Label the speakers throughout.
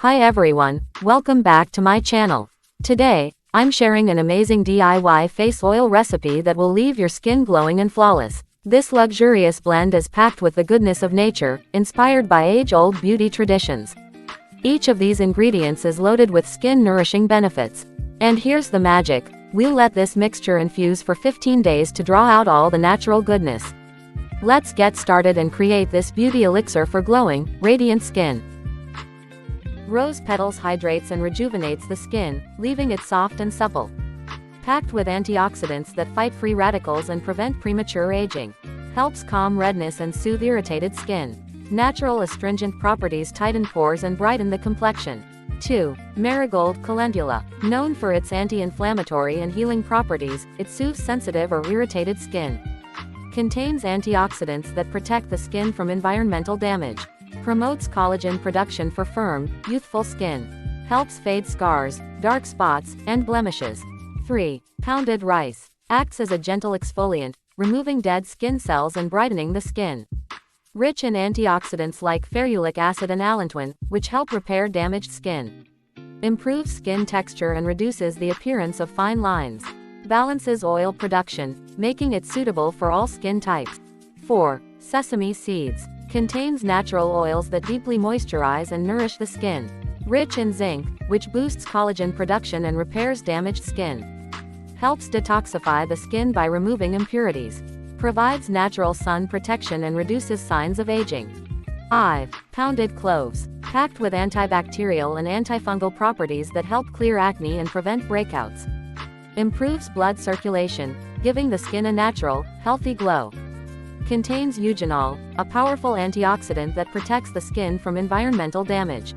Speaker 1: Hi everyone, welcome back to my channel. Today, I'm sharing an amazing DIY face oil recipe that will leave your skin glowing and flawless. This luxurious blend is packed with the goodness of nature, inspired by age-old beauty traditions. Each of these ingredients is loaded with skin-nourishing benefits. And here's the magic, we'll let this mixture infuse for 15 days to draw out all the natural goodness. Let's get started and create this beauty elixir for glowing, radiant skin. Rose petals hydrates and rejuvenates the skin, leaving it soft and supple. Packed with antioxidants that fight free radicals and prevent premature aging. Helps calm redness and soothe irritated skin. Natural astringent properties tighten pores and brighten the complexion. 2. Marigold calendula. Known for its anti-inflammatory and healing properties, it soothes sensitive or irritated skin. Contains antioxidants that protect the skin from environmental damage. Promotes collagen production for firm, youthful skin. Helps fade scars, dark spots, and blemishes. 3. Pounded rice. Acts as a gentle exfoliant, removing dead skin cells and brightening the skin. Rich in antioxidants like ferulic acid and allantoin, which help repair damaged skin. Improves skin texture and reduces the appearance of fine lines. Balances oil production, making it suitable for all skin types. 4. Sesame seeds. Contains natural oils that deeply moisturize and nourish the skin. Rich in zinc, which boosts collagen production and repairs damaged skin. Helps detoxify the skin by removing impurities. Provides natural sun protection and reduces signs of aging. 5. Pounded cloves. Packed with antibacterial and antifungal properties that help clear acne and prevent breakouts. Improves blood circulation, giving the skin a natural, healthy glow. Contains eugenol, a powerful antioxidant that protects the skin from environmental damage.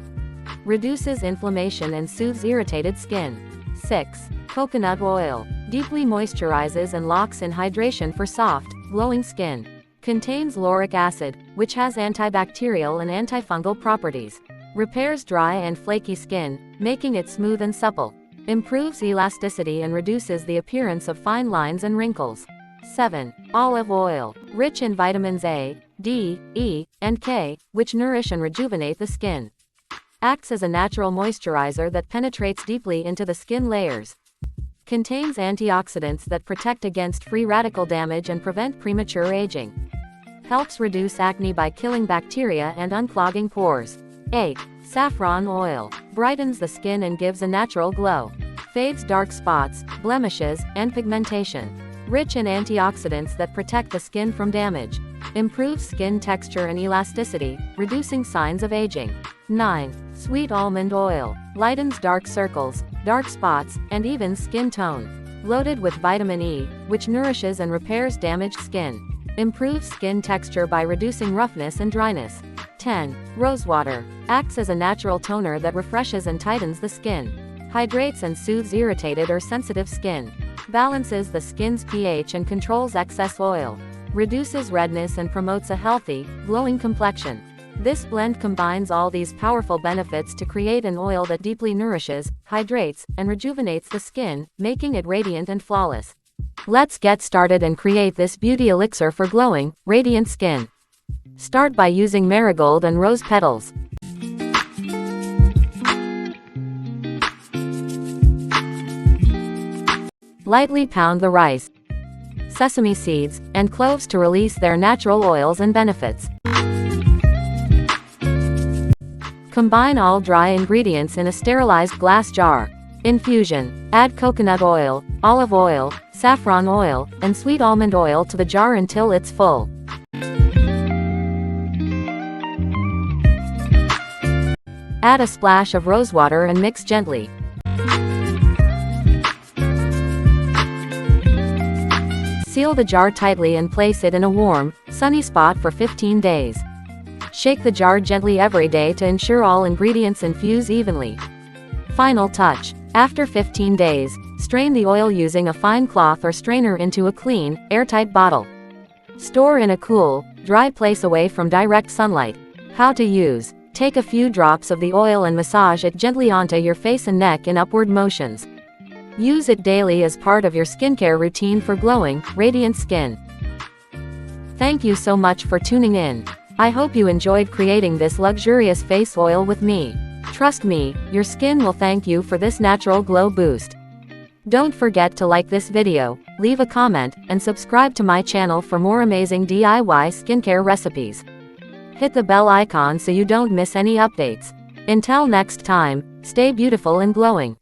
Speaker 1: Reduces inflammation and soothes irritated skin. 6. Coconut oil. Deeply moisturizes and locks in hydration for soft, glowing skin. Contains lauric acid, which has antibacterial and antifungal properties. Repairs dry and flaky skin, making it smooth and supple. Improves elasticity and reduces the appearance of fine lines and wrinkles. 7. Olive oil. Rich in vitamins A, D, E, and K, which nourish and rejuvenate the skin. Acts as a natural moisturizer that penetrates deeply into the skin layers. Contains antioxidants that protect against free radical damage and prevent premature aging. Helps reduce acne by killing bacteria and unclogging pores. 8. Saffron oil. Brightens the skin and gives a natural glow. Fades dark spots, blemishes, and pigmentation. Rich in antioxidants that protect the skin from damage. Improves skin texture and elasticity, reducing signs of aging. 9. Sweet almond oil. Lightens dark circles, dark spots, and even skin tone. Loaded with vitamin E, which nourishes and repairs damaged skin. Improves skin texture by reducing roughness and dryness. 10. Rosewater. Acts as a natural toner that refreshes and tightens the skin. Hydrates and soothes irritated or sensitive skin. Balances the skin's pH and controls excess oil. Reduces redness and promotes a healthy, glowing complexion. This blend combines all these powerful benefits to create an oil that deeply nourishes, hydrates, and rejuvenates the skin, making it radiant and flawless. Let's get started and create this beauty elixir for glowing, radiant skin. Start by using marigold and rose petals. Lightly pound the rice, sesame seeds, and cloves to release their natural oils and benefits. Combine all dry ingredients in a sterilized glass jar. Infusion. Add coconut oil, olive oil, saffron oil, and sweet almond oil to the jar until it's full. Add a splash of rosewater and mix gently. Seal the jar tightly and place it in a warm, sunny spot for 15 days. Shake the jar gently every day to ensure all ingredients infuse evenly. Final touch. After 15 days, strain the oil using a fine cloth or strainer into a clean, airtight bottle. Store in a cool, dry place away from direct sunlight. How to use. Take a few drops of the oil and massage it gently onto your face and neck in upward motions. Use it daily as part of your skincare routine for glowing, radiant skin. Thank you so much for tuning in. I hope you enjoyed creating this luxurious face oil with me. Trust me, your skin will thank you for this natural glow boost. Don't forget to like this video, leave a comment, and subscribe to my channel for more amazing DIY skincare recipes. Hit the bell icon so you don't miss any updates. Until next time, stay beautiful and glowing.